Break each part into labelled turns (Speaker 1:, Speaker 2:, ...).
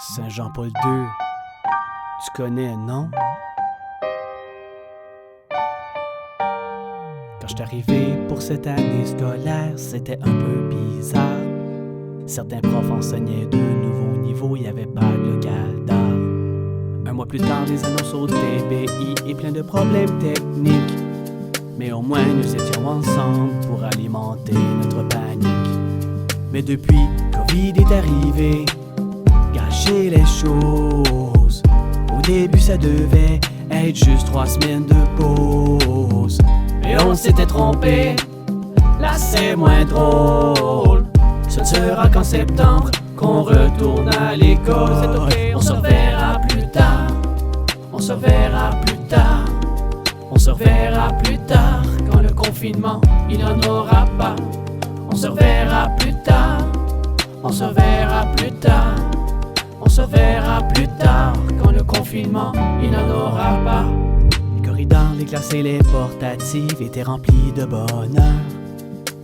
Speaker 1: Saint-Jean-Paul II, tu connais, non? Quand je suis arrivé pour cette année scolaire, c'était un peu bizarre. Certains profs enseignaient de nouveaux niveaux, il n'y avait pas de local d'art. Un mois plus tard, les annonces au TBI et plein de problèmes techniques. Mais au moins nous étions ensemble pour alimenter notre panique. Mais depuis, Covid est arrivé, gâcher les choses. Au début ça devait être juste 3 semaines de pause. Mais on s'était trompé, là c'est moins drôle. Ce ne sera qu'en septembre qu'on retourne à l'école. C'est ok, on se reverra plus tard. On se reverra plus tard. On se reverra plus tard. Quand le confinement, il n'en aura pas. On se reverra plus tard. On se reverra plus tard. On se reverra plus tard. Quand le confinement, il n'en aura pas. Les corridors, les classes et les portatives étaient remplis de bonheur.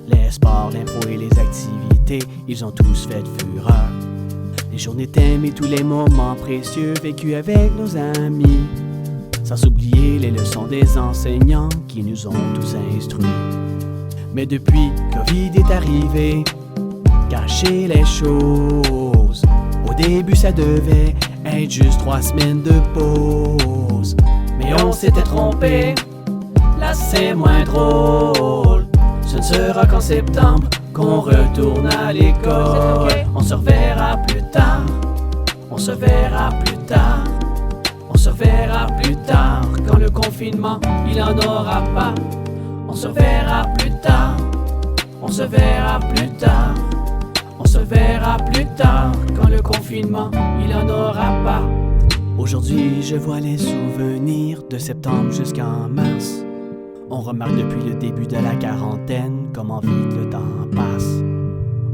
Speaker 1: Les sports, l'impro et les activités, ils ont tous fait fureur. Les journées thèmes et tous les moments précieux vécus avec nos amis. Sans oublier les leçons des enseignants qui nous ont tous instruits. Mais depuis Covid est arrivé, cacher les choses. Au début ça devait être juste 3 semaines de pause. Mais on s'était trompé, là c'est moins drôle. Ce ne sera qu'en septembre qu'on retourne à l'école. Okay. On se reverra plus tard. On se verra plus tard. On se reverra plus tard. Quand le confinement, il n'en aura pas. On se verra plus tard. On se verra plus tard. On se verra plus tard. Quand le confinement, il n'en aura pas. Aujourd'hui, je vois les souvenirs de septembre jusqu'en mars. On remarque depuis le début de la quarantaine comment vite le temps passe.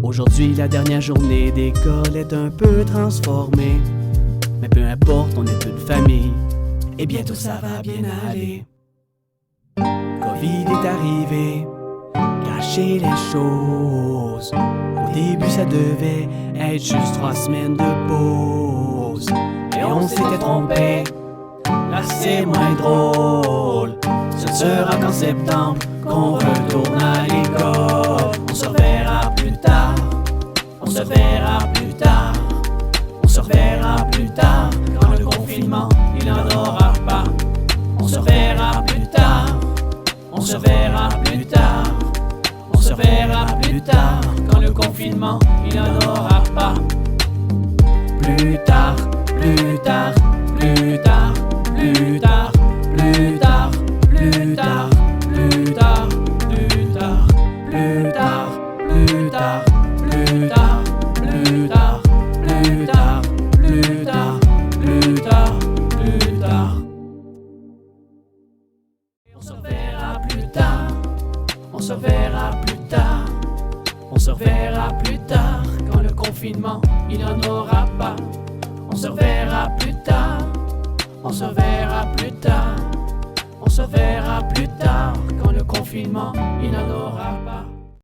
Speaker 1: Aujourd'hui, la dernière journée d'école est un peu transformée. Mais peu importe, on est une famille et bientôt ça va bien aller. Covid est arrivé, cacher les choses. Au début, ça devait être juste 3 semaines de pause. Et on s'était trompé, là c'est moins drôle. Ce ne sera qu'en septembre qu'on retourne à l'école. On se reverra plus tard. On se reverra plus tard. On se reverra plus tard. Quand le confinement, il n'en aura pas. On se reverra plus tard. On se reverra plus tard. On se reverra plus tard. Quand le confinement, il n'en aura pas. Plus tard, plus tard, plus tard, plus tard, plus tard. Plus tard, plus tard, plus tard, plus tard, plus tard, plus tard, plus tard, plus tard, plus tard, plus tard, plus tard. On se reverra plus tard. On se reverra plus tard. On se reverra plus tard. Quand le confinement, il n'en aura pas. On se reverra plus tard. On se reverra plus tard. On se verra plus tard, quand le confinement, il n'en aura pas.